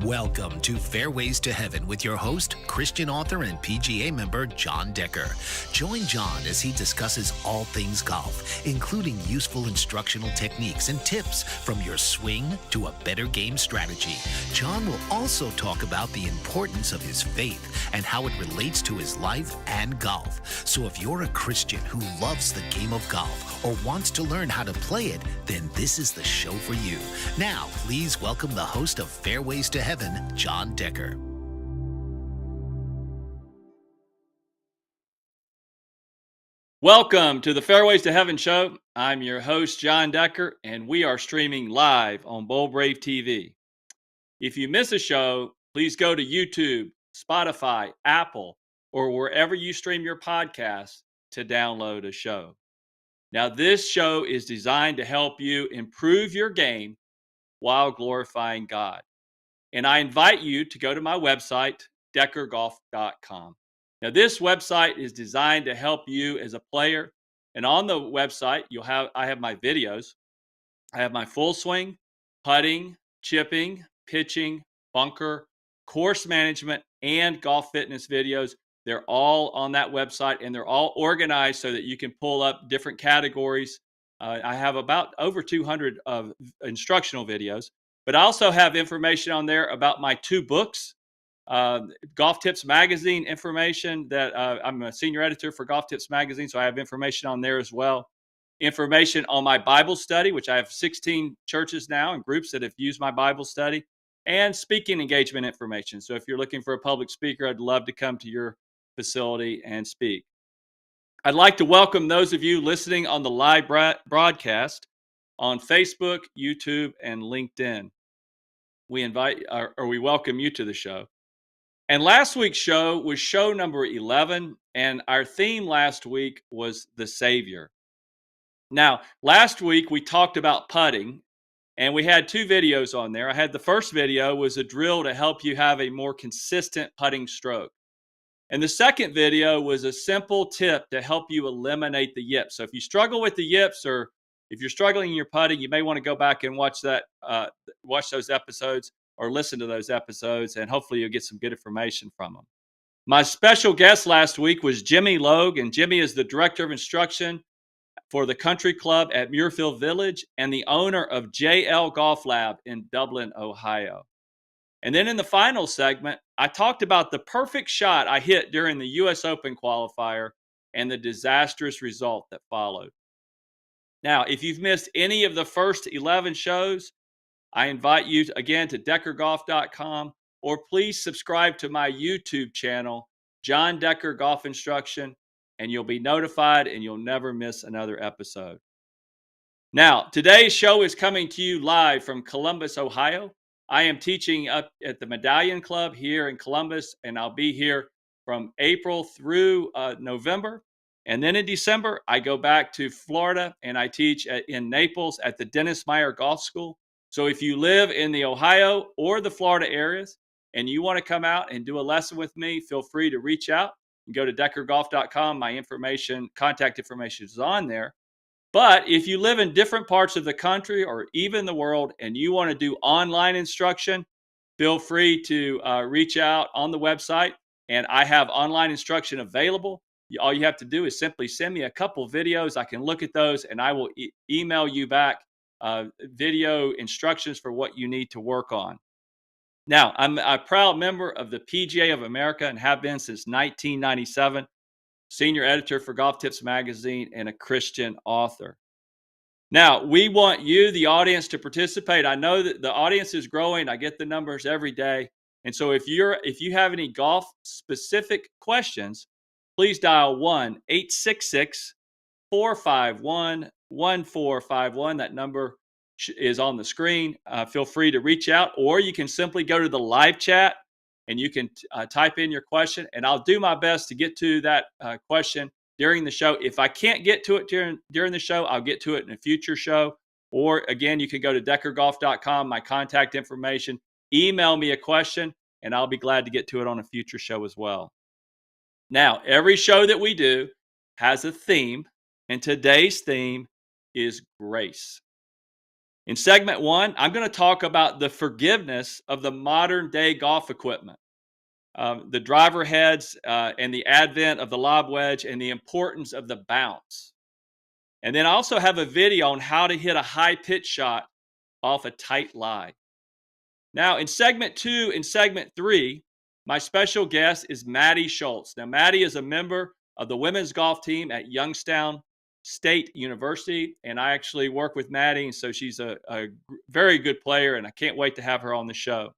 Welcome to Fairways to Heaven with your host, Christian author and PGA member John Decker. Join John as he discusses all things golf, including useful instructional techniques and tips from your swing to a better game strategy. John will also talk about the importance of his faith and how it relates to his life and golf. So if you're a Christian who loves the game of golf or wants to learn how to play it, then this is the show for you. Now, please welcome the host of Fairways to Heaven, John Decker. Welcome to the Fairways to Heaven show. I'm your host, John Decker, and we are streaming live on Bold Brave TV. If you miss a show, please go to YouTube, Spotify, Apple, or wherever you stream your podcasts to download a show. Now, this show is designed to help you improve your game while glorifying God. And I invite you to go to my website, deckergolf.com. Now, this website is designed to help you as a player. And on the website, I have my videos. I have my full swing, putting, chipping, pitching, bunker, course management, and golf fitness videos. They're all on that website, and they're all organized so that you can pull up different categories. I have about over 200 of instructional videos. But I also have information on there about my two books, Golf Tips Magazine information that I'm a senior editor for Golf Tips Magazine, so I have information on there as well. Information on my Bible study, which I have 16 churches now and groups that have used my Bible study, and speaking engagement information. So if you're looking for a public speaker, I'd love to come to your facility and speak. I'd like to welcome those of you listening on the live broadcast on Facebook, YouTube, and LinkedIn. We welcome you to the show. And last week's show was show number 11, and our theme last week was the Savior. Now, last week we talked about putting, and we had two videos on there. I had the first video was a drill to help you have a more consistent putting stroke. And the second video was a simple tip to help you eliminate the yips. So if you struggle with the yips, or if you're struggling in your putting, you may want to go back and watch those episodes or listen to those episodes, and hopefully you'll get some good information from them. My special guest last week was Jimmy Logue, and Jimmy is the Director of Instruction for the Country Club at Muirfield Village and the owner of JL Golf Lab in Dublin, Ohio. And then in the final segment, I talked about the perfect shot I hit during the U.S. Open qualifier and the disastrous result that followed. Now, if you've missed any of the first 11 shows, I invite you again to deckergolf.com, or please subscribe to my YouTube channel, John Decker Golf Instruction, and you'll be notified and you'll never miss another episode. Now, today's show is coming to you live from Columbus, Ohio. I am teaching up at the Medallion Club here in Columbus, and I'll be here from April through November. And then in December, I go back to Florida and I teach in Naples at the Dennis Meyer Golf School. So if you live in the Ohio or the Florida areas and you want to come out and do a lesson with me, feel free to reach out and go to deckergolf.com. My contact information is on there. But if you live in different parts of the country or even the world and you want to do online instruction, feel free to reach out on the website, and I have online instruction available. All you have to do is simply send me a couple videos. I can look at those and I will email you back video instructions for what you need to work on. Now, I'm a proud member of the PGA of America and have been since 1997, senior editor for Golf Tips Magazine and a Christian author. Now, we want you, the audience, to participate. I know that the audience is growing. I get the numbers every day. And so if you have any golf specific questions, please dial 1-866-451-1451. That number is on the screen. Feel free to reach out, or you can simply go to the live chat and you can type in your question, and I'll do my best to get to that question during the show. If I can't get to it during the show, I'll get to it in a future show. Or again, you can go to deckergolf.com, my contact information, email me a question, and I'll be glad to get to it on a future show as well. Now, every show that we do has a theme, and today's theme is grace. In segment 1, I'm going to talk about the forgiveness of the modern day golf equipment, the driver heads, and the advent of the lob wedge, and the importance of the bounce. And then I also have a video on how to hit a high pitch shot off a tight lie. Now, in segment 2 and segment 3, my special guest is Maddi Shoults. Now, Maddi is a member of the women's golf team at Youngstown State University, and I actually work with Maddi, and so she's a very good player, and I can't wait to have her on the show.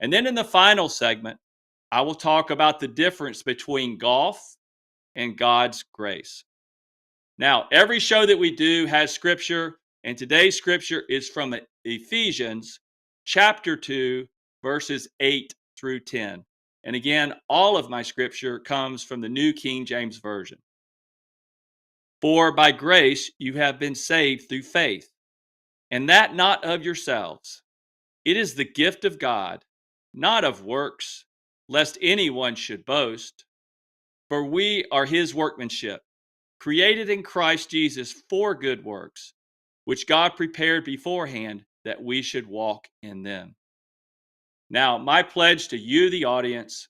And then in the final segment, I will talk about the difference between golf and God's grace. Now, every show that we do has scripture, and today's scripture is from Ephesians chapter 2, verses 8 through 10. And again, all of my scripture comes from the New King James Version. For by grace you have been saved through faith, and that not of yourselves. It is the gift of God, not of works, lest anyone should boast. For we are his workmanship, created in Christ Jesus for good works, which God prepared beforehand that we should walk in them. Now, my pledge to you, the audience,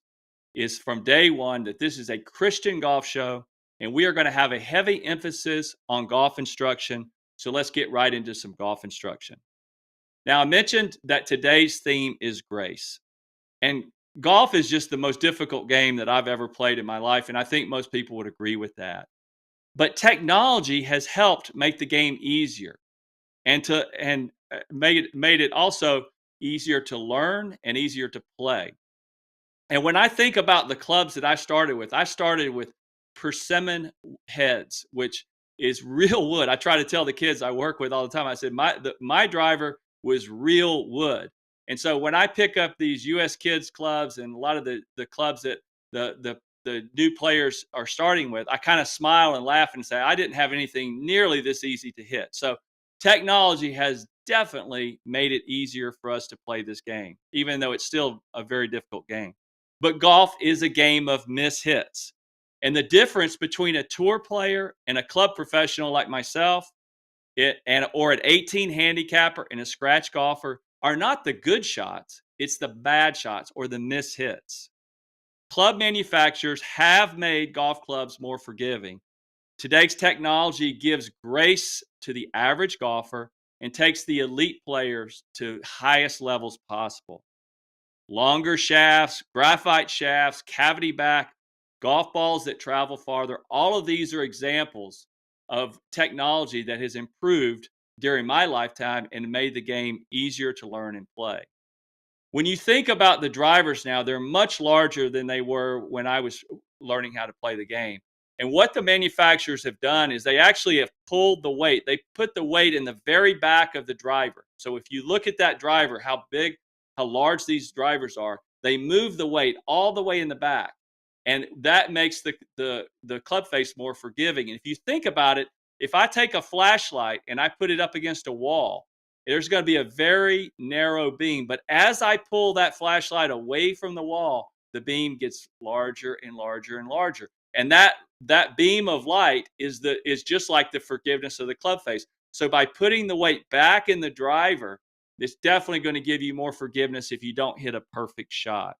is from day one that this is a Christian golf show, and we are going to have a heavy emphasis on golf instruction. So let's get right into some golf instruction. Now, I mentioned that today's theme is grace. And golf is just the most difficult game that I've ever played in my life, and I think most people would agree with that. But technology has helped make the game easier and made it also easier to learn and easier to play. And when I think about the clubs that I started with persimmon heads, which is real wood. I try to tell the kids I work with all the time, I said, my driver was real wood. And so when I pick up these U.S. kids clubs and a lot of the clubs that the new players are starting with, I kind of smile and laugh and say, I didn't have anything nearly this easy to hit. So technology has definitely made it easier for us to play this game, even though it's still a very difficult game. But golf is a game of mishits. And the difference between a tour player and a club professional like myself, or an 18 handicapper and a scratch golfer, are not the good shots, it's the bad shots or the mishits. Club manufacturers have made golf clubs more forgiving. Today's technology gives grace to the average golfer and takes the elite players to highest levels possible. Longer shafts, graphite shafts, cavity back, golf balls that travel farther, all of these are examples of technology that has improved during my lifetime and made the game easier to learn and play. When you think about the drivers now, they're much larger than they were when I was learning how to play the game. And what the manufacturers have done is they actually have pulled the weight. They put the weight in the very back of the driver. So if you look at that driver, how large these drivers are, they move the weight all the way in the back. And that makes the club face more forgiving. And if you think about it, if I take a flashlight and I put it up against a wall, there's going to be a very narrow beam. But as I pull that flashlight away from the wall, the beam gets larger and larger and larger. And that beam of light is just like the forgiveness of the club face. So by putting the weight back in the driver, it's definitely going to give you more forgiveness if you don't hit a perfect shot.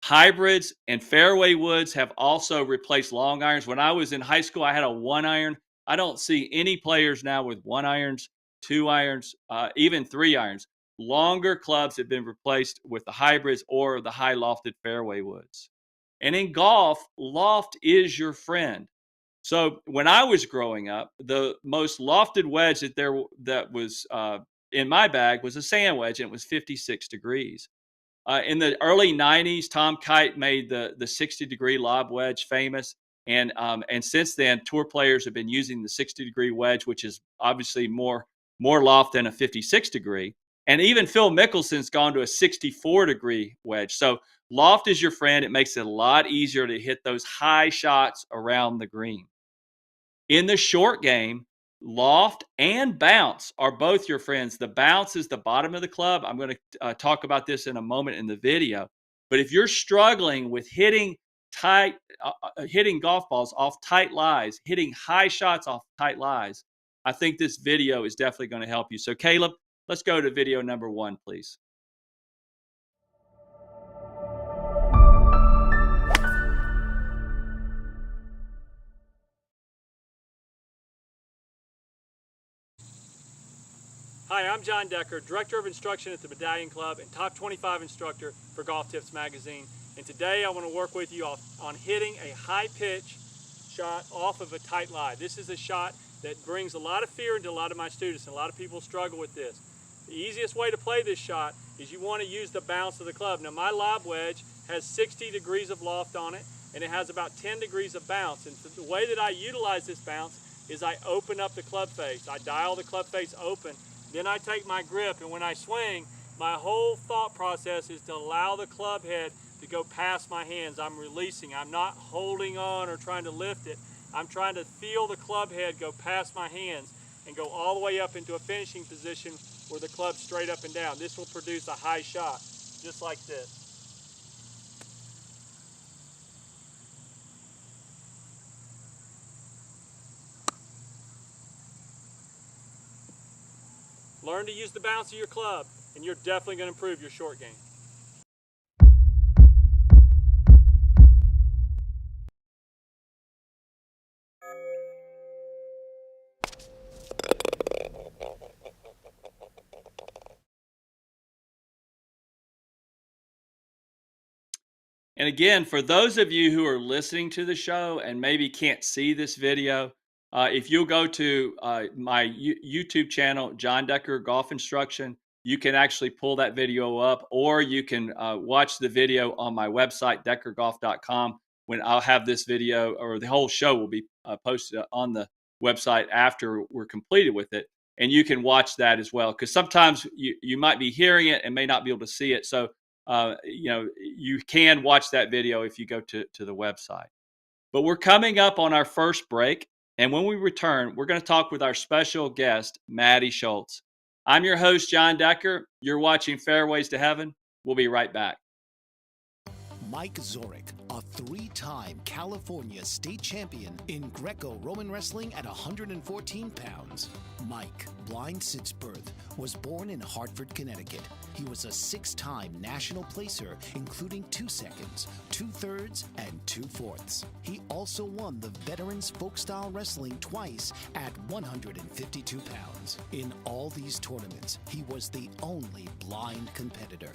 Hybrids and fairway woods have also replaced long irons. When I was in high school, I had a 1-iron. I don't see any players now with 1-irons, 2-irons, even 3-irons. Longer clubs have been replaced with the hybrids or the high lofted fairway woods. And in golf, loft is your friend. So when I was growing up, the most lofted wedge that was in my bag was a sand wedge, and it was 56 degrees. In the early 90s, Tom Kite made the 60-degree lob wedge famous. And since then, tour players have been using the 60-degree wedge, which is obviously more loft than a 56-degree. And even Phil Mickelson's gone to a 64-degree wedge. So loft is your friend. It makes it a lot easier to hit those high shots around the green. In the short game, loft and bounce are both your friends. The bounce is the bottom of the club. I'm going to talk about this in a moment in the video. But if you're struggling with hitting golf balls off tight lies, hitting high shots off tight lies, I think this video is definitely going to help you. So Caleb, let's go to video number 1, please. Hi, I'm John Decker, Director of Instruction at the Medallion Club and Top 25 Instructor for Golf Tips Magazine. And today I want to work with you on hitting a high pitch shot off of a tight lie. This is a shot that brings a lot of fear into a lot of my students, and a lot of people struggle with this. The easiest way to play this shot is you want to use the bounce of the club. Now my lob wedge has 60 degrees of loft on it, and it has about 10 degrees of bounce. And the way that I utilize this bounce is I open up the club face. I dial the club face open. Then I take my grip, and when I swing, my whole thought process is to allow the club head to go past my hands. I'm releasing. I'm not holding on or trying to lift it. I'm trying to feel the club head go past my hands and go all the way up into a finishing position where the club's straight up and down. This will produce a high shot, just like this. Learn to use the bounce of your club, and you're definitely going to improve your short game. And again, for those of you who are listening to the show and maybe can't see this video, if you'll go to my YouTube channel, John Decker Golf Instruction, you can actually pull that video up, or you can watch the video on my website, deckergolf.com, when I'll have this video, or the whole show will be posted on the website after we're completed with it. And you can watch that as well, because sometimes you might be hearing it and may not be able to see it. So you can watch that video if you go to the website. But we're coming up on our first break, and when we return, we're going to talk with our special guest, Maddi Shoults. I'm your host, John Decker. You're watching Fairways to Heaven. We'll be right back. Mike Zorek, a 3-time California state champion in Greco-Roman wrestling at 114 pounds. Mike, blind since birth, was born in Hartford, Connecticut. He was a 6-time national placer, including 2 seconds, 2 thirds, and 2 fourths. He also won the Veterans Folk-Style Wrestling twice at 152 pounds. In all these tournaments, he was the only blind competitor.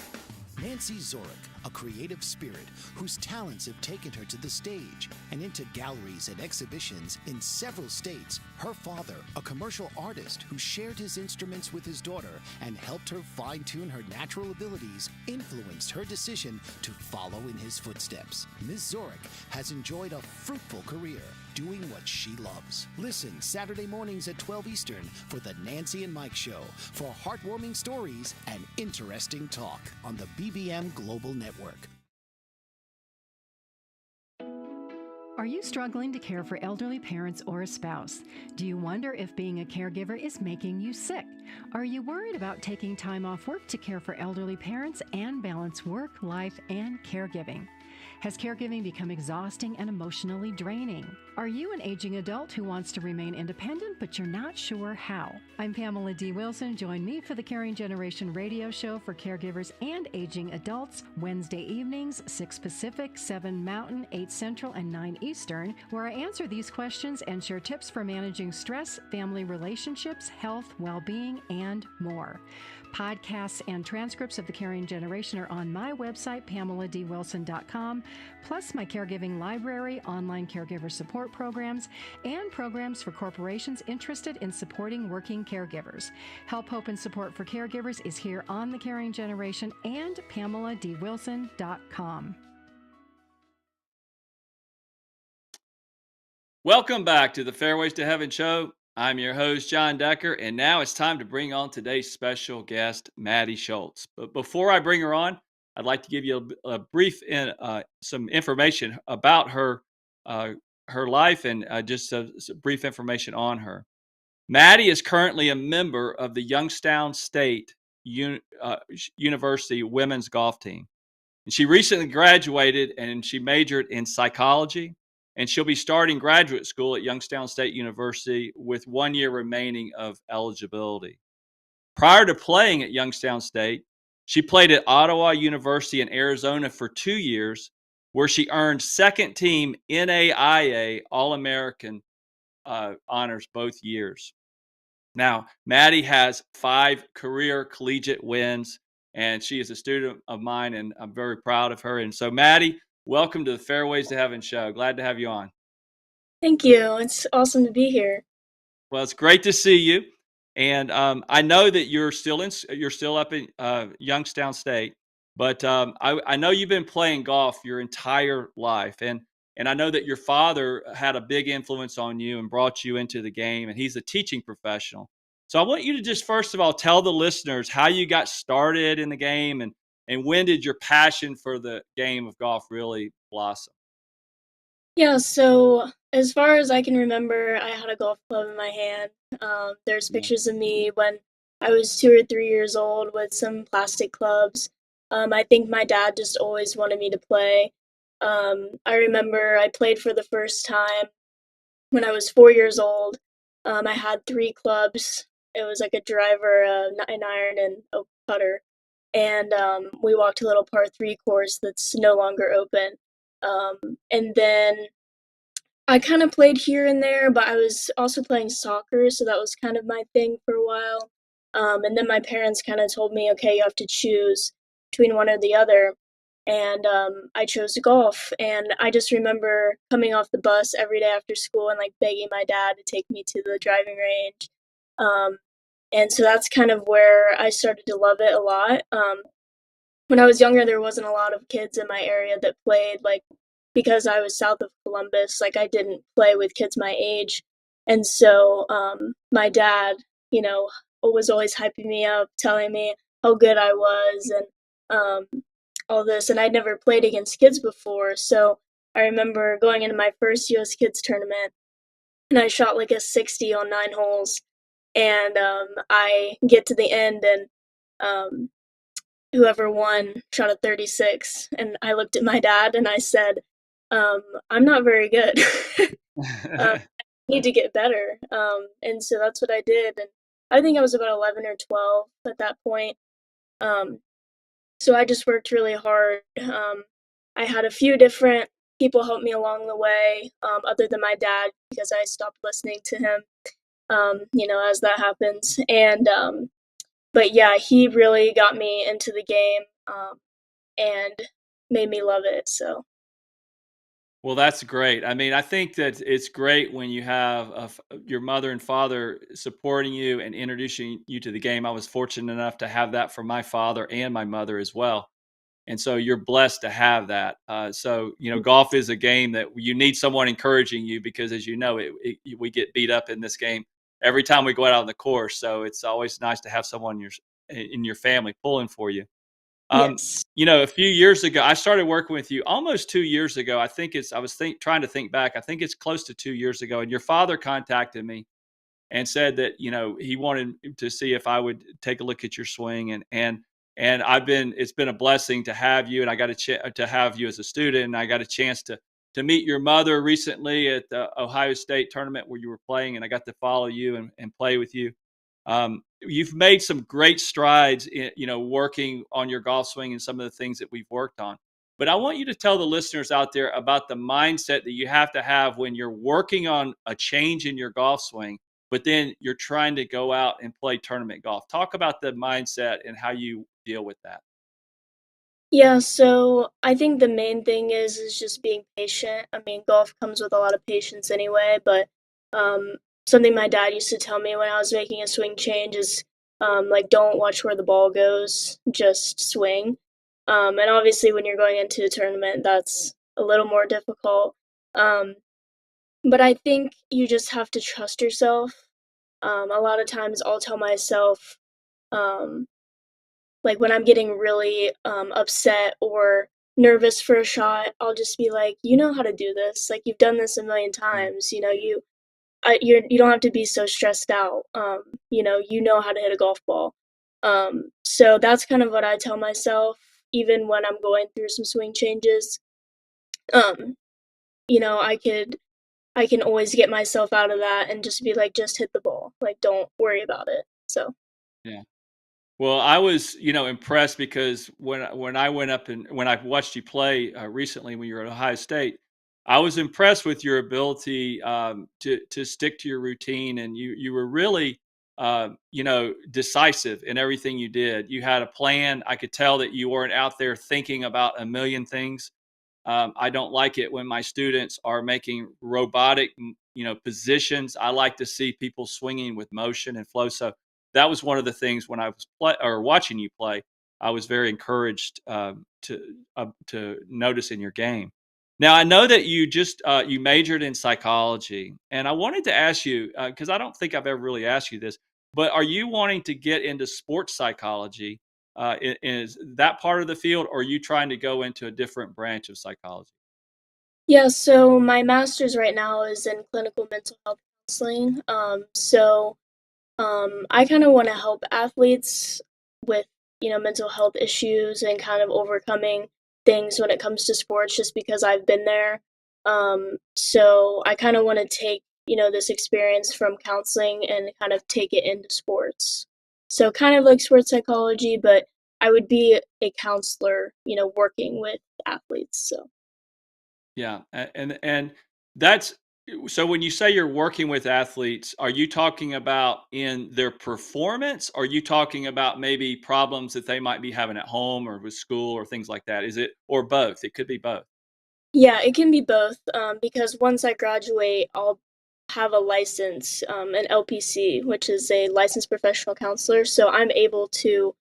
Nancy Zorek, a creative spirit whose talents have taken her to the stage and into galleries and exhibitions in several states. Her father, a commercial artist who shared his instruments with his daughter and helped her fine-tune her natural abilities, influenced her decision to follow in his footsteps. Ms. Zorek has enjoyed a fruitful career doing what she loves. Listen Saturday mornings at 12 Eastern for the Nancy and Mike Show for heartwarming stories and interesting talk on the BBM Global Network. Are you struggling to care for elderly parents or a spouse? Do you wonder if being a caregiver is making you sick? Are you worried about taking time off work to care for elderly parents and balance work, life, and caregiving? Has caregiving become exhausting and emotionally draining? Are you an aging adult who wants to remain independent, but you're not sure how? I'm Pamela D. Wilson. Join me for the Caring Generation radio show for caregivers and aging adults, Wednesday evenings, 6 Pacific, 7 Mountain, 8 Central, and 9 Eastern, where I answer these questions and share tips for managing stress, family relationships, health, well-being, and more. Podcasts and transcripts of the Caring Generation are on my website, PamelaDWilson.com, plus my caregiving library, online caregiver support programs, and programs for corporations interested in supporting working caregivers. Help, hope, and support for caregivers is here on the Caring Generation and PamelaDWilson.com. Welcome back to the Fairways to Heaven show. I'm your host, John Decker, and now it's time to bring on today's special guest, Maddi Shoults. But before I bring her on, I'd like to give you a brief some information about her life and just some brief information on her. Maddi is currently a member of the Youngstown State University women's golf team. And she recently graduated and she majored in psychology. and she'll be starting graduate school at Youngstown State University with 1 year remaining of eligibility. Prior to playing at Youngstown State, she played at Ottawa University in Arizona for 2 years, where she earned second team NAIA All-American honors both years. Now, Maddi has 5 career collegiate wins, and she is a student of mine, and I'm very proud of her. And so, Maddi, welcome to the Fairways to Heaven show. Glad to have you on. Thank you. It's awesome to be here. Well, it's great to see you, and I know that you're still up in Youngstown State, but I know you've been playing golf your entire life, and I know that your father had a big influence on you and brought you into the game, and he's a teaching professional. So I want you to just first of all tell the listeners how you got started in the game, and when did your passion for the game of golf really blossom? Yeah, so as far as I can remember, I had a golf club in my hand. There's Yeah. pictures of me when I was 2 or 3 years old with some plastic clubs. I think my dad just always wanted me to play. I remember I played for the first time when I was 4 years old. I had 3 clubs. It was like a driver, an iron, and a putter. And we walked a little par 3 course that's no longer open. And then I kind of played here and there, but I was also playing soccer, so that was kind of my thing for a while. And then my parents kind of told me, okay, you have to choose between one or the other. And I chose golf. And I just remember coming off the bus every day after school and like begging my dad to take me to the driving range. Um, and so that's kind of where I started to love it a lot. When I was younger, there wasn't a lot of kids in my area that played, like, because I was south of Columbus, like, I didn't play with kids my age. And so, my dad, you know, was always hyping me up, telling me how good I was and all this. And I'd never played against kids before. So I remember going into my first US Kids tournament and I shot like a 60 on 9 holes. And I get to the end and um, whoever won shot a 36, and I looked at my dad and I said, I'm not very good. I need to get better. And so that's what I did. And I think I was about 11 or 12 at that point. Um, so I just worked really hard. I had a few different people help me along the way, other than my dad, because I stopped listening to him, as that happens. And but yeah, he really got me into the game, and made me love it. So Well, that's great. I mean, I think that it's great when you have your mother and father supporting you and introducing you to the game. I was fortunate enough to have that from my father and my mother as well. And so you're blessed to have that. Golf is a game that you need someone encouraging you because, as you know, we get beat up in this game every time we go out on the course. So it's always nice to have someone in your family pulling for you. yes. A few years ago, I started working with you almost 2 years ago. I think I was trying to think back. I think it's close to 2 years ago. And your father contacted me and said that, he wanted to see if I would take a look at your swing. And it's been a blessing to have you. And I got to have you as a student. And I got a chance to meet your mother recently at the Ohio State tournament where you were playing. And I got to follow you and play with you. You've made some great strides in, working on your golf swing and some of the things that we've worked on. But I want you to tell the listeners out there about the mindset that you have to have when you're working on a change in your golf swing, but then you're trying to go out and play tournament golf. Talk about the mindset and how you deal with that. Yeah, so I think the main thing is just being patient. I mean, golf comes with a lot of patience anyway, but um, something my dad used to tell me when I was making a swing change is like, don't watch where the ball goes, just swing. And obviously, when you're going into a tournament, that's a little more difficult. Um, but I think you just have to trust yourself. A lot of times, I'll tell myself, um, like when I'm getting really upset or nervous for a shot, I'll just be like, you know how to do this. Like you've done this a million times. You don't have to be so stressed out. You know how to hit a golf ball. So that's kind of what I tell myself, even when I'm going through some swing changes. Um, I can always get myself out of that and just be like, just hit the ball. Like, don't worry about it. So, Yeah. Well, I was, impressed because when I went up and when I watched you play recently when you were at Ohio State, I was impressed with your ability to stick to your routine, and you were really, decisive in everything you did. You had a plan. I could tell that you weren't out there thinking about a million things. I don't like it when my students are making robotic, positions. I like to see people swinging with motion and flow. So that was one of the things when I was watching you play. I was very encouraged to notice in your game. Now I know that you majored in psychology, and I wanted to ask you because I don't think I've ever really asked you this, but are you wanting to get into sports psychology? Is that part of the field, or are you trying to go into a different branch of psychology? yeah, so my master's right now is in clinical mental health counseling. I kind of want to help athletes with, mental health issues and kind of overcoming things when it comes to sports just because I've been there. So I kind of want to take, this experience from counseling and kind of take it into sports. So kind of like sports psychology, but I would be a counselor, working with athletes. So. Yeah, and that's so when you say you're working with athletes, are you talking about in their performance? Or are you talking about maybe problems that they might be having at home or with school or things like that? Is it or both? It could be both. Yeah, it can be both, because once I graduate, I'll have a license, an LPC, which is a licensed professional counselor. So I'm able to,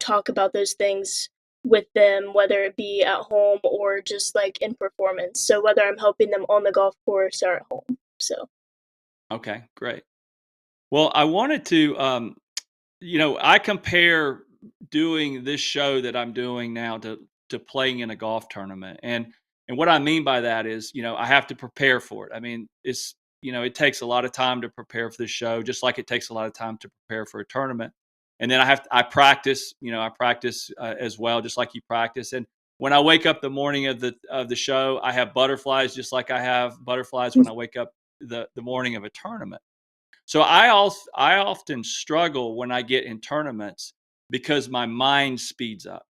talk about those things with them, whether it be at home or just like in performance. So whether I'm helping them on the golf course or at home. So. Okay, great. Well, I wanted to I compare doing this show that I'm doing now to playing in a golf tournament. And what I mean by that is, I have to prepare for it. I mean, it takes a lot of time to prepare for the show, just like it takes a lot of time to prepare for a tournament. And then I practice, I practice as well, just like you practice. And when I wake up the morning of the show, I have butterflies, just like I have butterflies when I wake up the morning of a tournament. So I often struggle when I get in tournaments because my mind speeds up.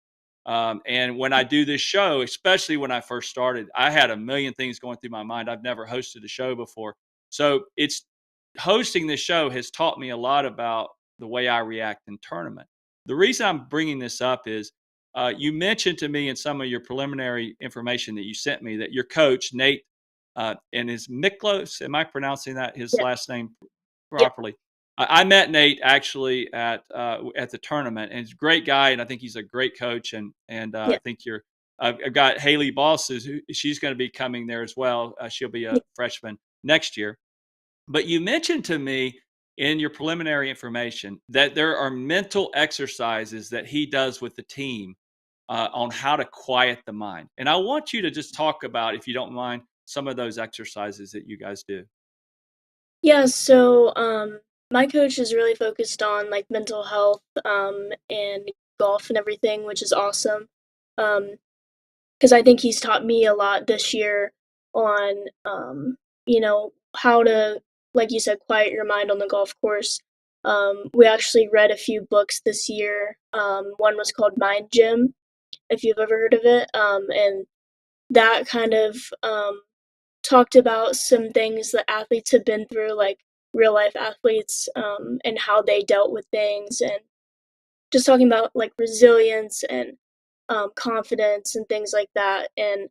And when I do this show, especially when I first started, I had a million things going through my mind. I've never hosted a show before. So it's hosting this show has taught me a lot about the way I react in tournament. The reason I'm bringing this up is you mentioned to me in some of your preliminary information that you sent me that your coach, Nate, and is Miklos, am I pronouncing that his Yeah. last name Yep. properly? I met Nate actually at the tournament, and he's a great guy, and I think he's a great coach. And I Yeah. think I've got Haley Bosses, who she's going to be coming there as well. She'll be a Yeah. freshman next year. But you mentioned to me in your preliminary information that there are mental exercises that he does with the team on how to quiet the mind. And I want you to just talk about, if you don't mind, some of those exercises that you guys do. Yeah, so my coach is really focused on like mental health and golf and everything, which is awesome. Um, because I think he's taught me a lot this year on how to, like you said, quiet your mind on the golf course. We actually read a few books this year. One was called Mind Gym, if you've ever heard of it, and that kind of talked about some things that athletes have been through, like real life athletes, and how they dealt with things, and just talking about like resilience and confidence and things like that. And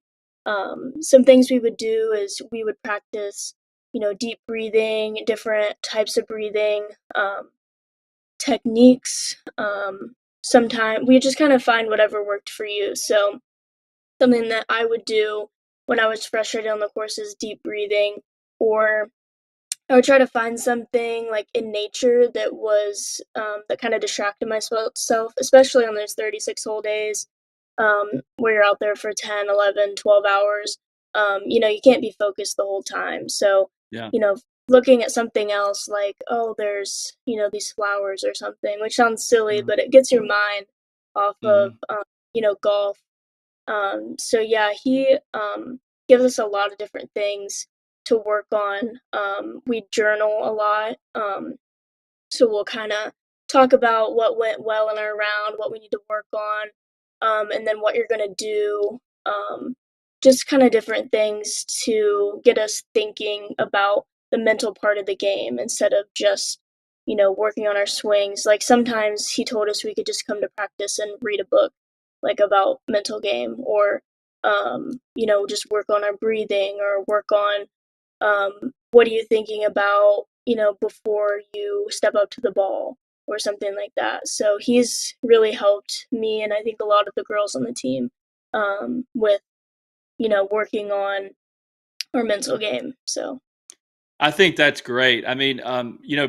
some things we would do is we would practice, deep breathing, different types of breathing, techniques. Sometimes we just kind of find whatever worked for you. So something that I would do when I was frustrated on the course is deep breathing, or I would try to find something like in nature that was that kind of distracted myself, especially on those 36 whole days, where you're out there for 10, 11, 12 hours. You can't be focused the whole time. So, Yeah. looking at something else like, oh, there's, these flowers or something, which sounds silly, Mhm. but it gets your mind off of, Mhm. golf. So yeah, he gives us a lot of different things to work on. We journal a lot. So we'll kind of talk about what went well in our round, what we need to work on, and then what you're going to do. Just kind of different things to get us thinking about the mental part of the game instead of just, working on our swings. Like sometimes he told us we could just come to practice and read a book, like about mental game, or, just work on our breathing or work on what are you thinking about, before you step up to the ball or something like that. So he's really helped me and I think a lot of the girls on the team with, working on our mental game. So I think that's great. I mean,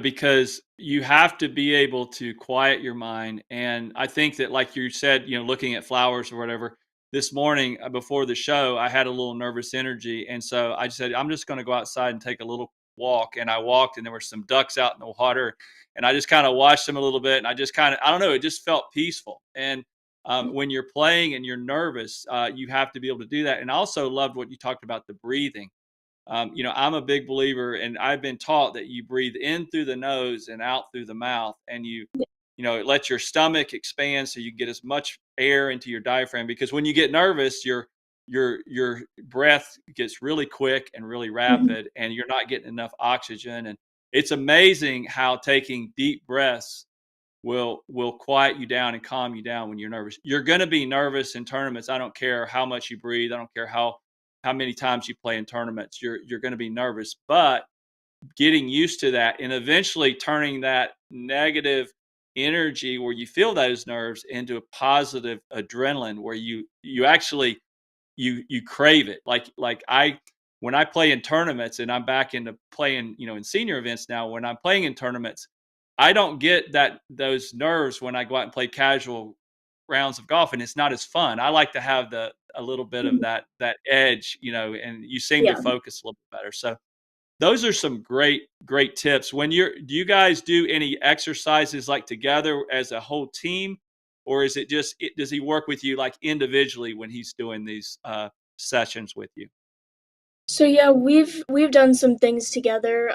because you have to be able to quiet your mind. And I think that, like you said, looking at flowers or whatever, this morning before the show, I had a little nervous energy. And so I said, I'm just going to go outside and take a little walk. And I walked, and there were some ducks out in the water. And I just kind of watched them a little bit. And I just kind of, I don't know, it just felt peaceful. And when you're playing and you're nervous, you have to be able to do that. And I also loved what you talked about, the breathing. I'm a big believer, and I've been taught that you breathe in through the nose and out through the mouth, and let your stomach expand so you get as much air into your diaphragm. Because when you get nervous, your breath gets really quick and really rapid, and you're not getting enough oxygen. And it's amazing how taking deep breaths will quiet you down and calm you down when you're nervous. You're going to be nervous in tournaments. I don't care how much you breathe. I don't care how many times you play in tournaments. You're going to be nervous, but getting used to that and eventually turning that negative energy where you feel those nerves into a positive adrenaline where you actually you crave it. Like when I play in tournaments, and I'm back into playing, in senior events now, when I'm playing in tournaments, I don't get those nerves when I go out and play casual rounds of golf, and it's not as fun. I like to have a little bit of that edge, and you seem to yeah. focus a little bit better. So those are some great tips. Do you guys do any exercises like together as a whole team, or is it just does he work with you like individually when he's doing these sessions with you? So yeah, we've done some things together.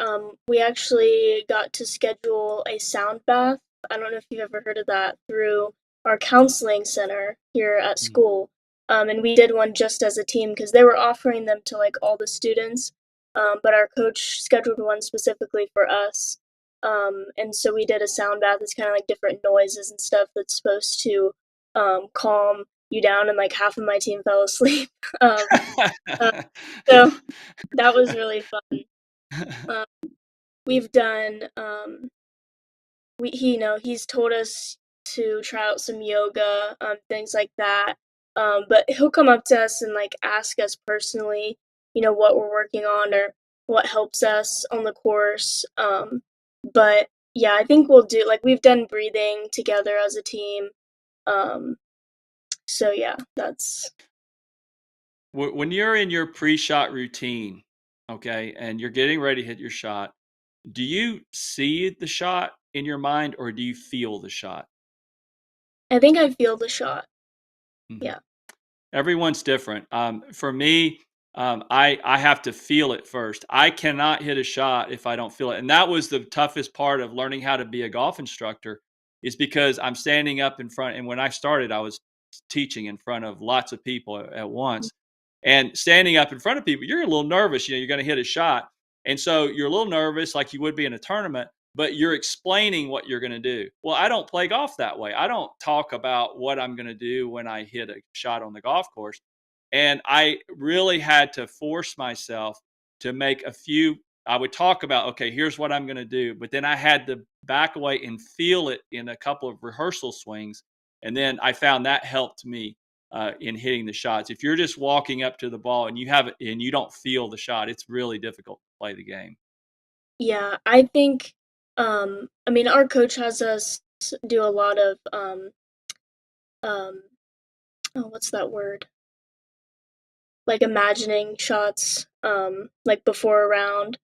We actually got to schedule a sound bath. I don't know if you've ever heard of that, through our counseling center here at school. And we did one just as a team because they were offering them to like all the students. But our coach scheduled one specifically for us. And so we did a sound bath. It's kind of like different noises and stuff that's supposed to calm you down. And like half of my team fell asleep. Uh, so that was really fun. Um, we've done he's told us to try out some yoga, things like that. But he'll come up to us and like ask us personally, what we're working on or what helps us on the course. But yeah, I think we'll do, like, we've done breathing together as a team. So yeah, that's When you're in your pre-shot routine, okay, and you're getting ready to hit your shot, do you see the shot in your mind, or do you feel the shot? I think I feel the shot. Mhm. Yeah. Everyone's different. For me, I have to feel it first. I cannot hit a shot if I don't feel it, and that was the toughest part of learning how to be a golf instructor, is because I'm standing up in front. And when I started, I was teaching in front of lots of people at once, and standing up in front of people, you're a little nervous. You're going to hit a shot, and so you're a little nervous, like you would be in a tournament. But you're explaining what you're going to do. Well, I don't play golf that way. I don't talk about what I'm going to do when I hit a shot on the golf course. And I really had to force myself to make a few. I would talk about, okay, here's what I'm going to do. But then I had to back away and feel it in a couple of rehearsal swings. And then I found that helped me in hitting the shots. If you're just walking up to the ball and you don't feel the shot, it's really difficult to play the game. Yeah, I think I mean our coach has us do a lot of um oh, what's that word? Like imagining shots like before a round,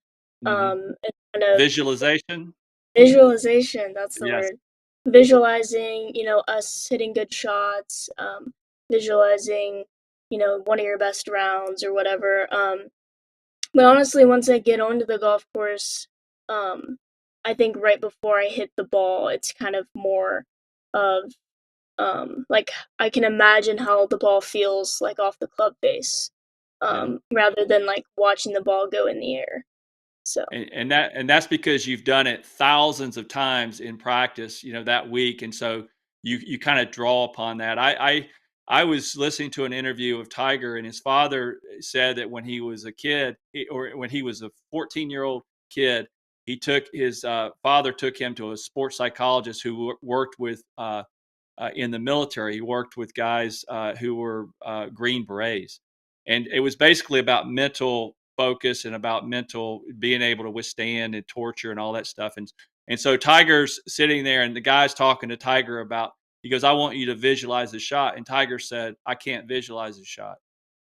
Hmm. and kind of Visualization. visualization, that's the Yes. word. Visualizing, us hitting good shots, visualizing, one of your best rounds or whatever. But honestly, once I get onto the golf course, I think right before I hit the ball, it's kind of more of like I can imagine how the ball feels like off the club face, rather than like watching the ball go in the air. So And that's because you've done it thousands of times in practice, that week, and so you kind of draw upon that. I was listening to an interview of Tiger, and his father said that when he was a kid, or when he was a 14-year-old kid, his father took him to a sports psychologist who worked with in the military. He worked with guys who were Green Berets, and it was basically about mental focus and about mental being able to withstand and torture and all that stuff. And so Tiger's sitting there, and the guy's talking to Tiger about. He goes, "I want you to visualize the shot," and Tiger said, "I can't visualize the shot."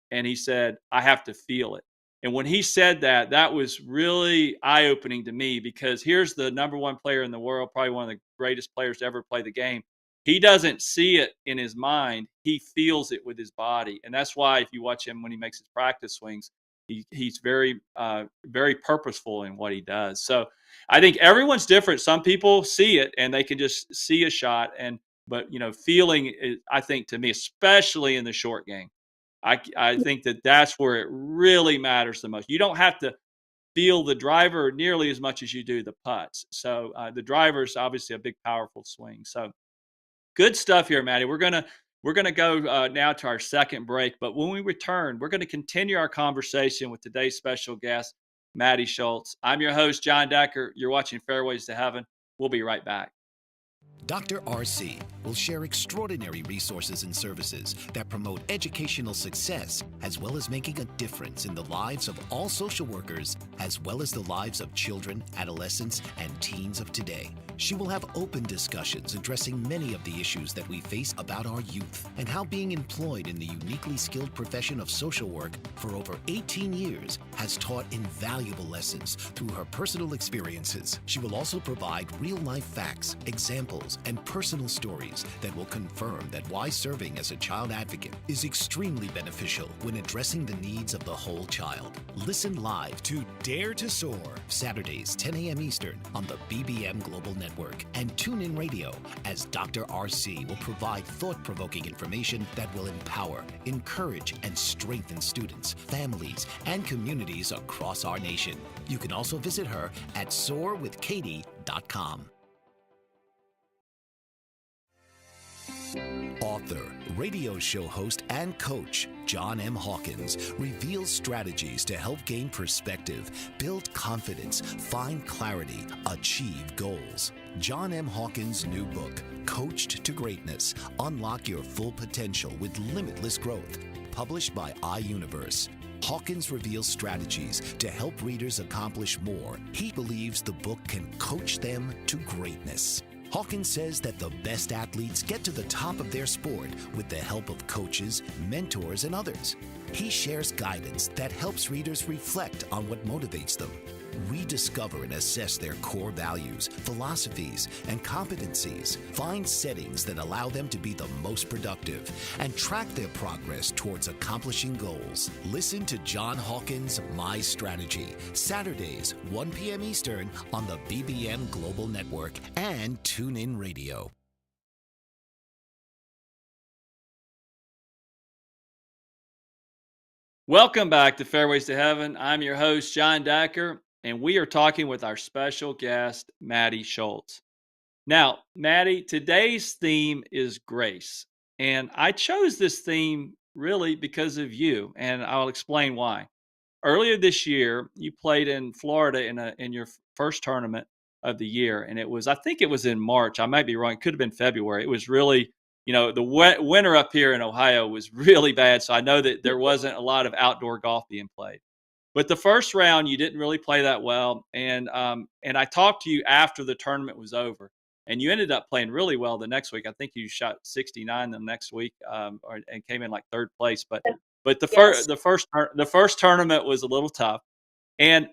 And he said, "I have to feel it." And when he said that, that was really eye-opening to me, because here's the number one player in the world, probably one of the greatest players to ever play the game. He doesn't see it in his mind. He feels it with his body. And that's why if you watch him when he makes his practice swings, he's very, very purposeful in what he does. So I think everyone's different. Some people see it and they can just see a shot. But feeling is, I think, to me, especially in the short game, I think that's where it really matters the most. You don't have to feel the driver nearly as much as you do the putts. So the driver is obviously a big, powerful swing. So good stuff here, Maddi. We're gonna go now to our second break. But when we return, we're going to continue our conversation with today's special guest, Maddi Shoults. I'm your host, John Decker. You're watching Fairways to Heaven. We'll be right back. Dr. RC will share extraordinary resources and services that promote educational success, as well as making a difference in the lives of all social workers, as well as the lives of children, adolescents, and teens of today. She will have open discussions addressing many of the issues that we face about our youth and how being employed in the uniquely skilled profession of social work for over 18 years has taught invaluable lessons through her personal experiences. She will also provide real-life facts, examples, and personal stories that will confirm that why serving as a child advocate is extremely beneficial when addressing the needs of the whole child. Listen live to Dare to Soar, Saturdays, 10 a.m. Eastern on the BBM Global Network, and tune in radio as Dr. RC will provide thought-provoking information that will empower, encourage, and strengthen students, families, and communities across our nation. You can also visit her at soarwithkatie.com. Author, radio show host, and coach John M. Hawkins reveals strategies to help gain perspective, build confidence, find clarity, achieve goals. John M. Hawkins' new book, Coached to Greatness, Unlock Your Full Potential with Limitless Growth, published by iUniverse. Hawkins reveals strategies to help readers accomplish more. He believes the book can coach them to greatness. Hawkins says that the best athletes get to the top of their sport with the help of coaches, mentors, and others. He shares guidance that helps readers reflect on what motivates them, rediscover and assess their core values, philosophies, and competencies, find settings that allow them to be the most productive, and track their progress towards accomplishing goals. Listen to John Hawkins' My Strategy, Saturdays, 1 p.m. Eastern on the BBM Global Network and TuneIn Radio. Welcome back to Fairways to Heaven. I'm your host, John Decker, and we are talking with our special guest, Maddi Shoults. Now, Maddi, today's theme is grace, and I chose this theme really because of you, and I'll explain why. Earlier this year, you played in Florida in your first tournament of the year, and I think it was in March. I might be wrong. It could have been February. It was really, the winter up here in Ohio was really bad, so I know that there wasn't a lot of outdoor golf being played. But the first round, you didn't really play that well, and I talked to you after the tournament was over, and you ended up playing really well the next week. I think you shot 69 the next week, and came in like third place. But the first tournament was a little tough, and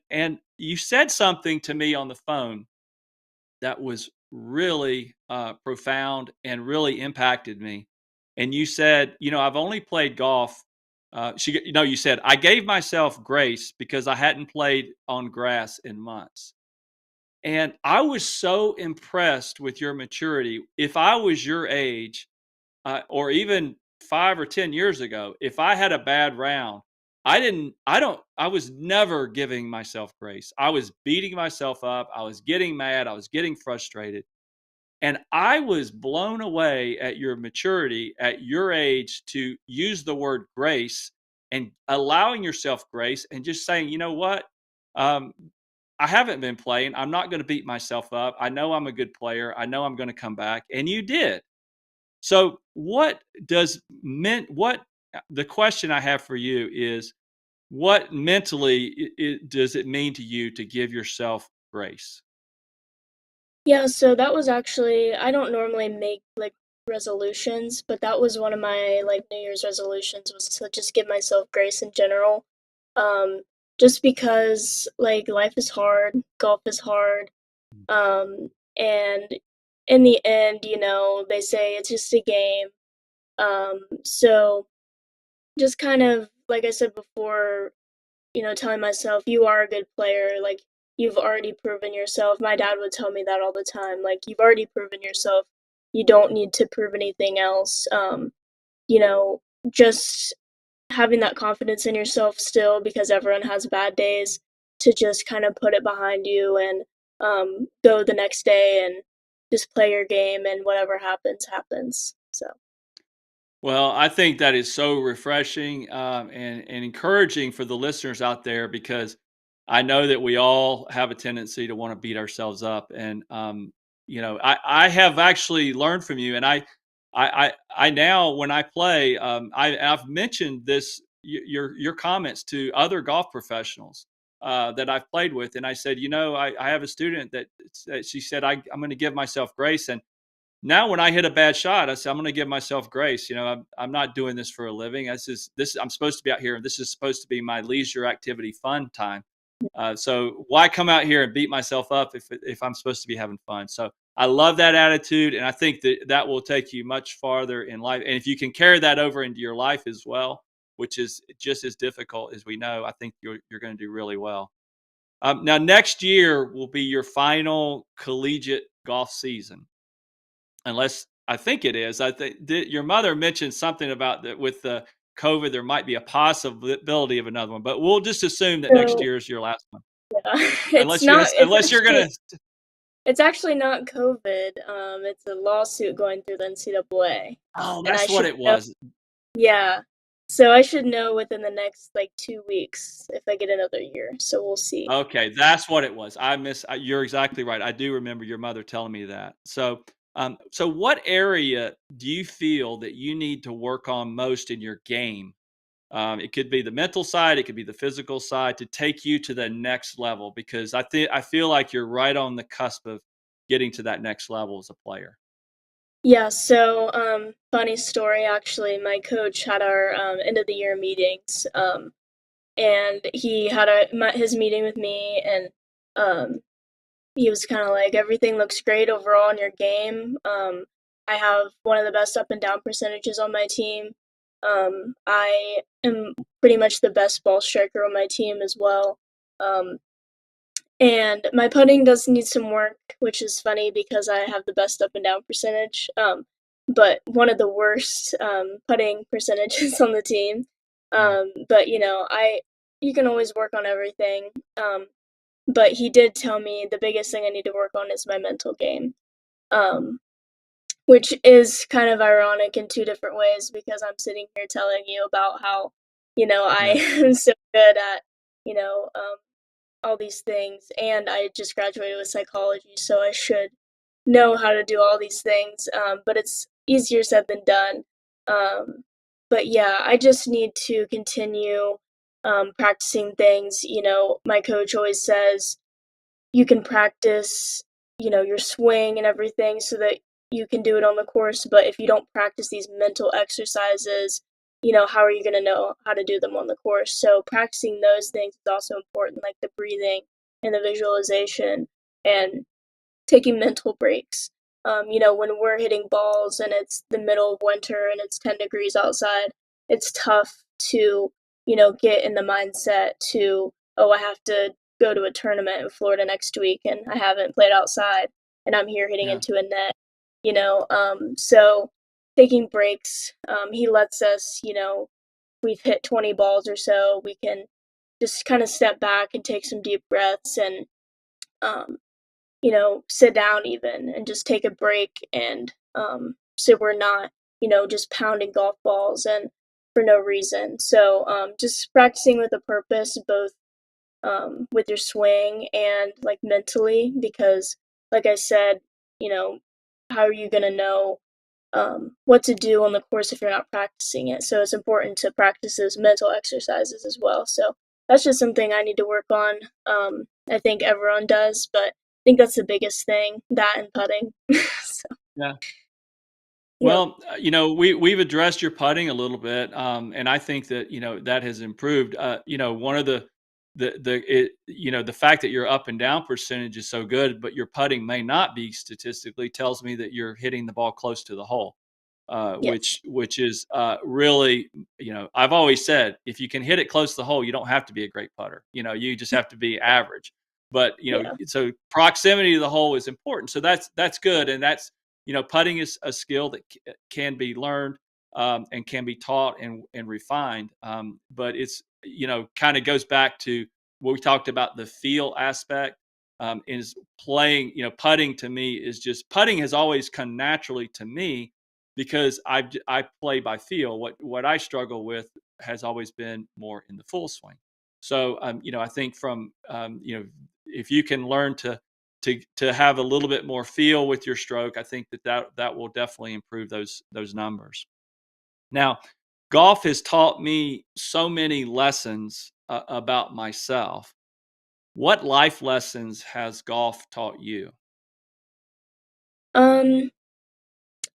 you said something to me on the phone that was really profound and really impacted me. And you said, I've only played golf You said, I gave myself grace because I hadn't played on grass in months. And I was so impressed with your maturity. If I was your age, or even 5 or 10 years ago, if I had a bad round, I was never giving myself grace. I was beating myself up. I was getting mad. I was getting frustrated. And I was blown away at your maturity at your age to use the word grace and allowing yourself grace and just saying, you know what? Um, I haven't been playing. I'm not going to beat myself up. I know I'm a good player. I know I'm going to come back. And you did. So the question I have for you is, what mentally does it mean to you to give yourself grace? Yeah, so that was actually, I don't normally make like resolutions, but that was one of my like New Year's resolutions, was to just give myself grace in general. Um, just because like life is hard, golf is hard. And in the end, they say it's just a game. So just kind of like I said before, telling myself you are a good player, like you've already proven yourself. My dad would tell me that all the time, like you've already proven yourself. You don't need to prove anything else. You know, just having that confidence in yourself still, because everyone has bad days, to just kind of put it behind you and go the next day and just play your game, and whatever happens happens. So Well, I think that is so refreshing, and encouraging for the listeners out there, because I know that we all have a tendency to want to beat ourselves up. And, I have actually learned from you. And I now, when I play, I've mentioned your comments to other golf professionals that I've played with. And I said, I have a student that she said, I'm going to give myself grace. And now when I hit a bad shot, I say, I'm going to give myself grace. I'm not doing this for a living. I'm supposed to be out here, and this is supposed to be my leisure activity, fun time. So why come out here and beat myself up if I'm supposed to be having fun? So I love that attitude, and I think that will take you much farther in life. And if you can carry that over into your life as well, which is just as difficult as we know, I think you're going to do really well. Now, next year will be your final collegiate golf season, unless I think it is. I think your mother mentioned something about that with the COVID. There might be a possibility of another one, but we'll just assume that next so year is your last one, yeah, unless you're gonna unless you're gonna. it's actually not COVID. It's a lawsuit going through the NCAA. Oh, And I that's what should it know. was. Yeah. So I should know within the next like 2 weeks if I get another year. So we'll see. Okay, that's what it was. You're exactly right. I do remember your mother telling me that. So what area do you feel that you need to work on most in your game? It could be the mental side, it could be the physical side, to take you to the next level, because I feel like you're right on the cusp of getting to that next level as a player. Yeah, so funny story actually. My coach had our end of the year meetings, and he had his meeting with me, and um, he was kind of like, everything looks great overall in your game. I have one of the best up and down percentages on my team. I am pretty much the best ball striker on my team as well. Um, and my putting does need some work, which is funny because I have the best up and down percentage, but one of the worst putting percentages on the team. Mm. But you can always work on everything. But he did tell me the biggest thing I need to work on is my mental game, um, which is kind of ironic in two different ways, because I'm sitting here telling you about how, I Yeah. am so good at, you know, um, all these things, and I just graduated with psychology, so I should know how to do all these things. But it's easier said than done. Um, but yeah, I just need to continue practicing things. My coach always says you can practice, your swing and everything so that you can do it on the course. But if you don't practice these mental exercises, how are you going to know how to do them on the course? So practicing those things is also important, like the breathing and the visualization, and taking mental breaks. When we're hitting balls and it's the middle of winter and it's 10 degrees outside, it's tough to, get in the mindset to, oh, I have to go to a tournament in Florida next week and I haven't played outside and I'm here hitting Yeah. into a net, so taking breaks, he lets us, we've hit 20 balls or so, we can just kind of step back and take some deep breaths and, um, sit down even and just take a break and so we're not, just pounding golf balls and for no reason. So just practicing with a purpose, both with your swing and like mentally, because like I said, how are you going to know what to do on the course if you're not practicing it? So it's important to practice those mental exercises as well. So that's just something I need to work on. I think everyone does, but I think that's the biggest thing, that and putting. So, Yeah. yep, Well, we've addressed your putting a little bit, and I think that that has improved. One of the fact that your up and down percentage is so good, but your putting may not be statistically tells me that you're hitting the ball close to the hole, yes, which is really, I've always said if you can hit it close to the hole, you don't have to be a great putter. You just have to be average. But yeah, so proximity to the hole is important. So that's good, and that's putting is a skill that can be learned and can be taught and refined. But it's kind of goes back to what we talked about, the feel aspect. Is playing, putting to me is just putting has always come naturally to me because I play by feel. What I struggle with has always been more in the full swing. So I think from if you can learn to have a little bit more feel with your stroke, I think that will definitely improve those numbers. Now, golf has taught me so many lessons about myself. What life lessons has golf taught you? um,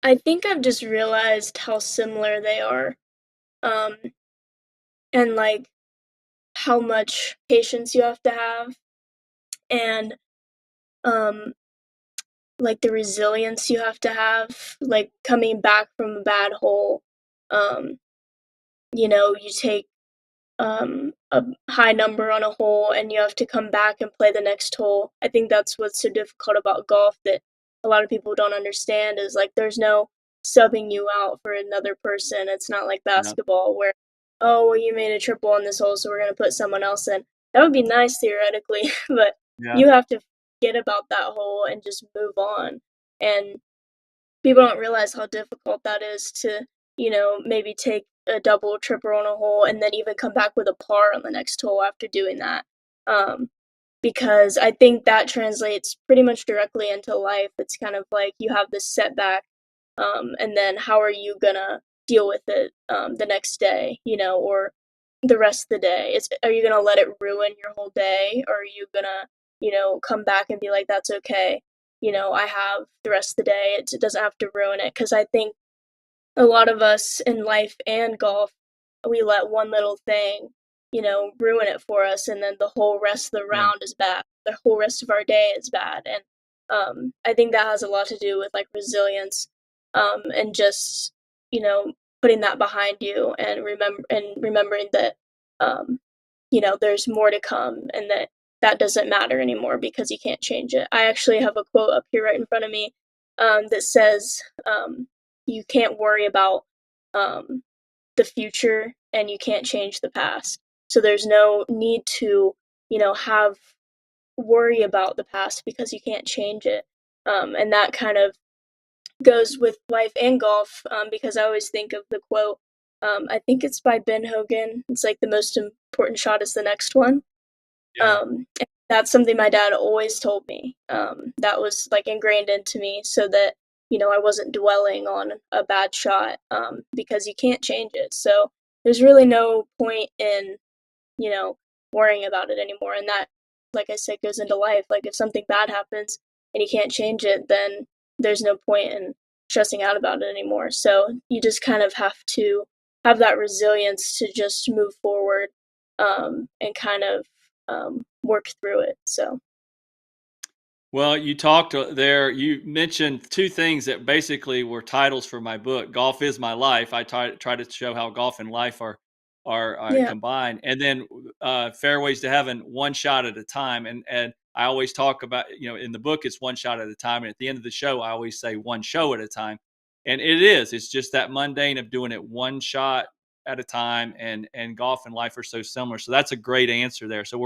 I think I've just realized how similar they are, um, and like how much patience you have to have, and um, like the resilience you have to have, like coming back from a bad hole. Um, you take a high number on a hole and you have to come back and play the next hole. I think that's what's so difficult about golf that a lot of people don't understand is like there's no subbing you out for another person. It's not like Yeah, basketball where, oh, well, you made a triple on this hole, so we're going to put someone else in. That would be nice theoretically, but yeah, you have to forget about that hole and just move on. And people don't realize how difficult that is to, maybe take a double, triple on a hole and then even come back with a par on the next hole after doing that. Um, because I think that translates pretty much directly into life. It's kind of like you have this setback, and then how are you gonna deal with it the next day, or the rest of the day? Are you gonna let it ruin your whole day, or are you gonna, come back and be like, that's okay, I have the rest of the day. It doesn't have to ruin it. Because I think a lot of us in life and golf, we let one little thing, ruin it for us, and then the whole rest of the yeah. round is bad. The whole rest of our day is bad, and I think that has a lot to do with like resilience, and just putting that behind you and remembering that um, there's more to come, and that doesn't matter anymore because you can't change it. I actually have a quote up here right in front of me that says, you can't worry about um, the future and you can't change the past. So there's no need to, have worry about the past because you can't change it. And that kind of goes with life and golf, because I always think of the quote. I think it's by Ben Hogan. It's like the most important shot is the next one. Yeah. And that's something my dad always told me. That was like ingrained into me so that, I wasn't dwelling on a bad shot, because you can't change it. So there's really no point in, you know, worrying about it anymore. And that, like I said, goes into life. Like if something bad happens and you can't change it, then there's no point in stressing out about it anymore. So you just kind of have to have that resilience to just move forward, and kind of work through it. So Well, you talked there. You mentioned two things that basically were titles for my book. Golf is my life. I try to show how golf and life are are Yeah. combined. And then Fairways to Heaven, one shot at a time. And I always talk about, in the book, it's one shot at a time. And at the end of the show, I always say one show at a time. And it's just that mundane of doing it one shot at a time. And golf and life are so similar. So that's a great answer there. So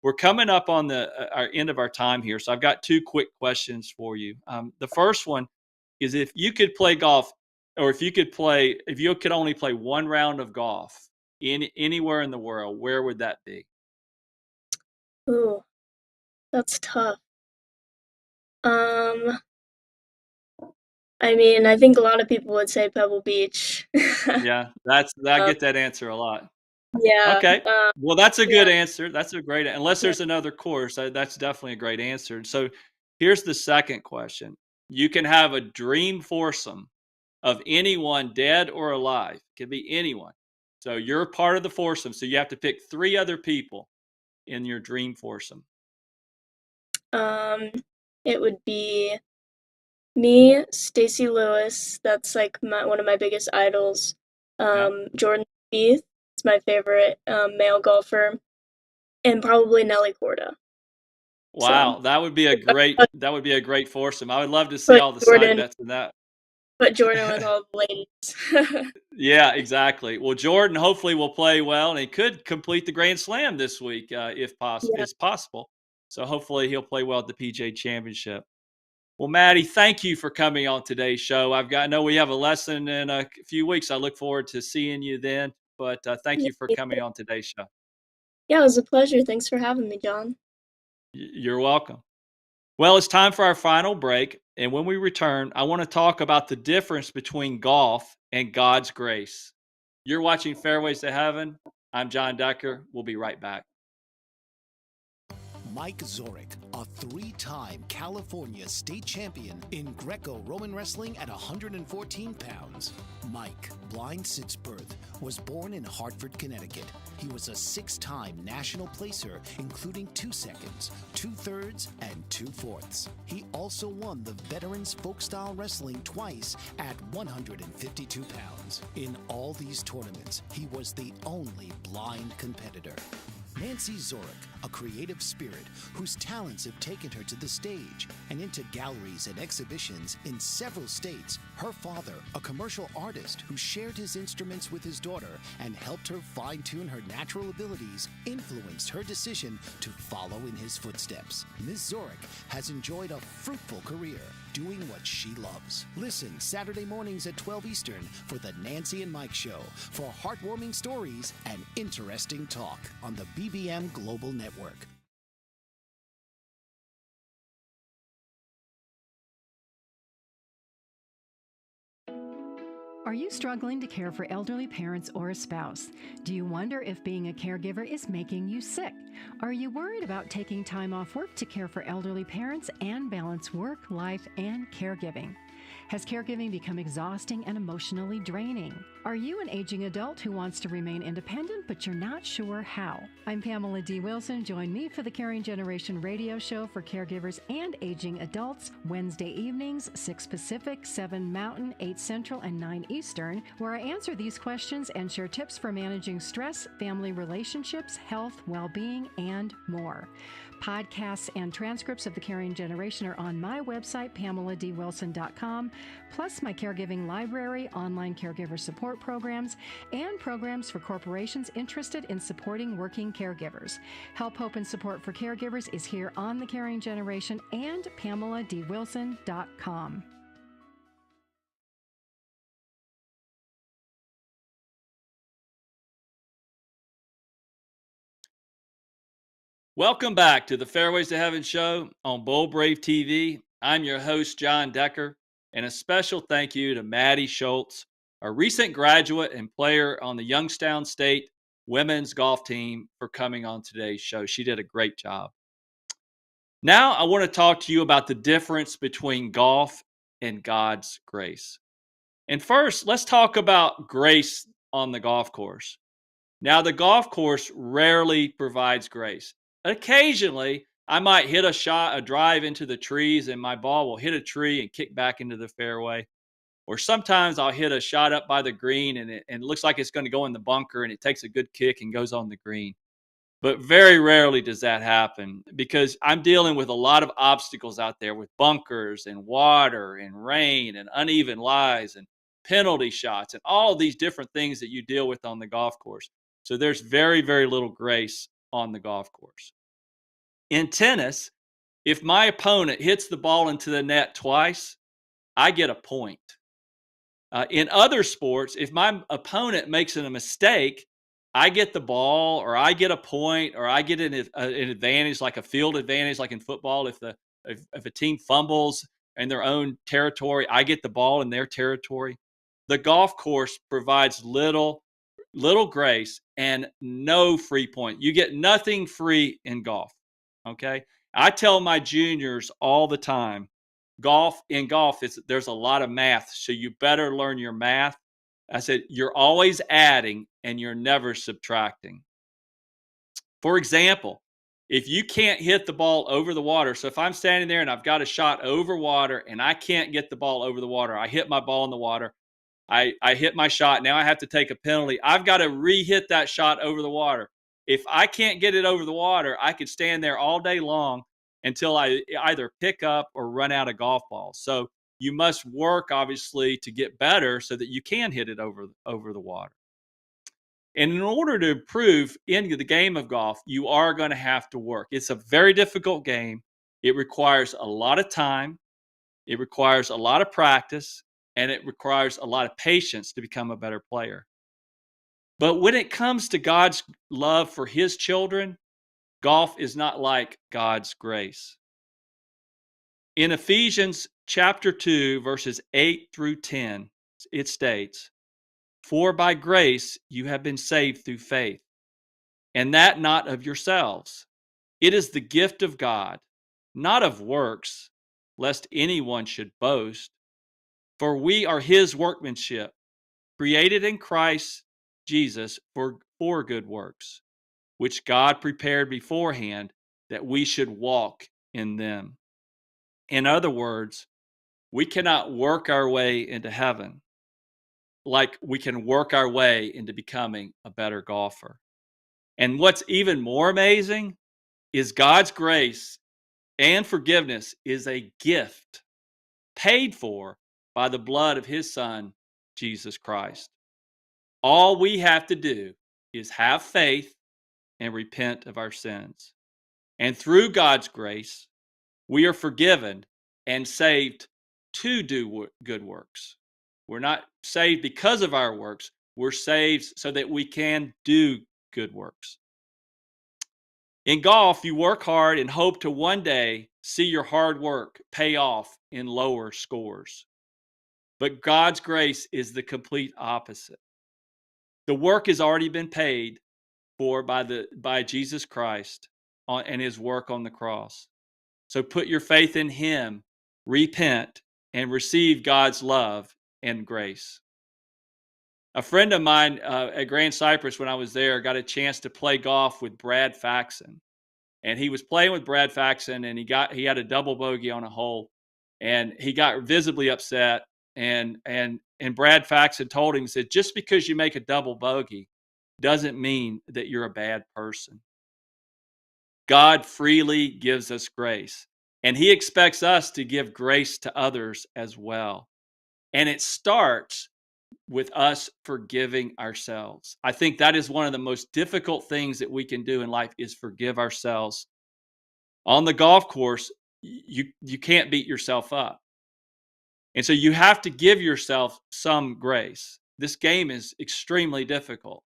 we're coming up on our end of our time here. So I've got two quick questions for you. The first one is, if you could play golf, or if you could only play one round of golf anywhere in the world, where would that be? Ooh, that's tough. Um, I mean, I think a lot of people would say Pebble Beach. Yeah, I Um, get that answer a lot. yeah, Okay. Well, that's a good yeah, answer. That's a great, unless yeah. there's another course, that's definitely a great answer. So here's the second question. You can have a dream foursome of anyone, dead or alive. It could be anyone. So you're part of the foursome. So you have to pick three other people in your dream foursome. Um, it would be me, Stacey Lewis, that's like one of my biggest idols. Yeah. Jordan Spieth, it's my favorite male golfer, and probably Nelly Korda. So Wow, that would be a put, great foursome. I would love to see put all the side Jordan bets in that. put Jordan with all the ladies. Yeah, exactly. Well, Jordan hopefully will play well, and he could complete the Grand Slam this week if Yeah, it's possible. So hopefully he'll play well at the PGA Championship. Well, Maddi, thank you for coming on today's show. I know we have a lesson in a few weeks. I look forward to seeing you then. But thank yeah, you for coming on today's show. yeah, it was a pleasure. Thanks for having me, John. You're welcome. Well, it's time for our final break. And when we return, I want to talk about the difference between golf and God's grace. You're watching Fairways to Heaven. I'm John Decker. We'll be right back. Mike Zorich, a three-time California state champion in Greco-Roman wrestling at 114 pounds. Mike, blind since birth, was born in Hartford, Connecticut. He was a six-time national placer, including 2 seconds, 2 thirds, and 2 fourths. He also won the Veterans Folk-Style Wrestling twice at 152 pounds. In all these tournaments, he was the only blind competitor. Nancy Zorich, a creative spirit whose talents have taken her to the stage and into galleries and exhibitions in several states. Her father, a commercial artist who shared his instruments with his daughter and helped her fine-tune her natural abilities, influenced her decision to follow in his footsteps. Ms. Zorich has enjoyed a fruitful career doing what she loves. Listen Saturday mornings at 12 Eastern for the Nancy and Mike Show for heartwarming stories and interesting talk on the BBM Global Network. Are you struggling to care for elderly parents or a spouse? Do you wonder if being a caregiver is making you sick? Are you worried about taking time off work to care for elderly parents and balance work, life, and caregiving? Has caregiving become exhausting and emotionally draining? Are you an aging adult who wants to remain independent, but you're not sure how? I'm Pamela D. Wilson. Join me for the Caring Generation radio show for caregivers and aging adults, Wednesday evenings, 6 Pacific, 7 Mountain, 8 Central, and 9 Eastern, where I answer these questions and share tips for managing stress, family relationships, health, well-being, and more. Podcasts and transcripts of the Caring Generation are on my website, PamelaDWilson.com, plus my caregiving library, online caregiver support programs, and programs for corporations interested in supporting working caregivers. Help, hope, and support for caregivers is here on the Caring Generation and PamelaDWilson.com. Welcome back to the Fairways to Heaven show on Bold Brave TV. I'm your host, John Decker, and a special thank you to Maddi Shoults, a recent graduate and player on the Youngstown State women's golf team, for coming on today's show. She did a great job. Now, I want to talk to you about the difference between golf and God's grace. And first, let's talk about grace on the golf course. Now, the golf course rarely provides grace. Occasionally, I might hit a drive into the trees, and my ball will hit a tree and kick back into the fairway. Or sometimes I'll hit a shot up by the green and it looks like it's going to go in the bunker and it takes a good kick and goes on the green. But very rarely does that happen because I'm dealing with a lot of obstacles out there with bunkers and water and rain and uneven lies and penalty shots and all these different things that you deal with on the golf course. So there's very, very little grace on the golf course. In tennis, if my opponent hits the ball into the net twice, I get a point. In other sports, if my opponent makes a mistake, I get the ball or I get a point or I get an advantage, like a field advantage, like in football. If a team fumbles in their own territory, I get the ball in their territory. The golf course provides little grace and no free point. You get nothing free in golf. Okay. I tell my juniors all the time, in golf, there's a lot of math. So you better learn your math. I said, you're always adding and you're never subtracting. For example, if you can't hit the ball over the water, so if I'm standing there and I've got a shot over water and I can't get the ball over the water, I hit my ball in the water, I hit my shot, now I have to take a penalty. I've got to re-hit that shot over the water. If I can't get it over the water, I could stand there all day long until I either pick up or run out of golf balls. So you must work, obviously, to get better so that you can hit it over the water. And in order to improve in the game of golf, you are going to have to work. It's a very difficult game. It requires a lot of time. It requires a lot of practice. And it requires a lot of patience to become a better player. But when it comes to God's love for his children, golf is not like God's grace. In Ephesians chapter 2, verses 8 through 10, it states, "For by grace you have been saved through faith, and that not of yourselves. It is the gift of God, not of works, lest anyone should boast. For we are his workmanship, created in Christ Jesus for good works, which God prepared beforehand that we should walk in them." In other words, we cannot work our way into heaven like we can work our way into becoming a better golfer. And what's even more amazing is God's grace and forgiveness is a gift paid for by the blood of his Son, Jesus Christ. All we have to do is have faith and repent of our sins. And through God's grace, we are forgiven and saved to do good works. We're not saved because of our works. We're saved so that we can do good works. In golf, you work hard and hope to one day see your hard work pay off in lower scores. But God's grace is the complete opposite. The work has already been paid for by Jesus Christ and his work on the cross. So put your faith in him, repent, and receive God's love and grace. A friend of mine at Grand Cypress, when I was there, got a chance to play golf with Brad Faxon. And he was playing with Brad Faxon, and he had a double bogey on a hole, and he got visibly upset. And Brad Faxon told him, said, just because you make a double bogey doesn't mean that you're a bad person. God freely gives us grace, and he expects us to give grace to others as well. And it starts with us forgiving ourselves. I think that is one of the most difficult things that we can do in life is forgive ourselves. On the golf course, you can't beat yourself up. And so you have to give yourself some grace. This game is extremely difficult.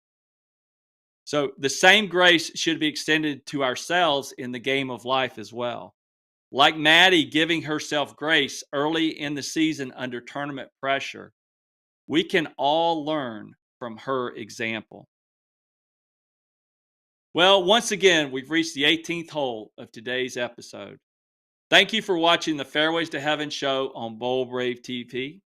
So the same grace should be extended to ourselves in the game of life as well. Like Maddi giving herself grace early in the season under tournament pressure, we can all learn from her example. Well, once again, we've reached the 18th hole of today's episode. Thank you for watching the Fairways to Heaven show on Bowl Brave TV.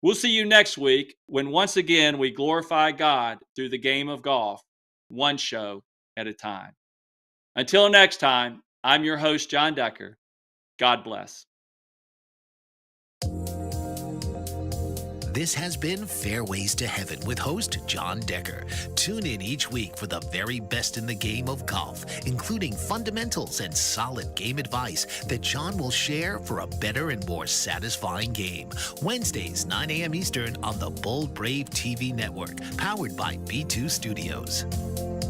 We'll see you next week when once again we glorify God through the game of golf, one show at a time. Until next time, I'm your host, John Decker. God bless. This has been Fairways to Heaven with host John Decker. Tune in each week for the very best in the game of golf, including fundamentals and solid game advice that John will share for a better and more satisfying game. Wednesdays, 9 a.m. Eastern on the Bold Brave TV network, powered by B2 Studios.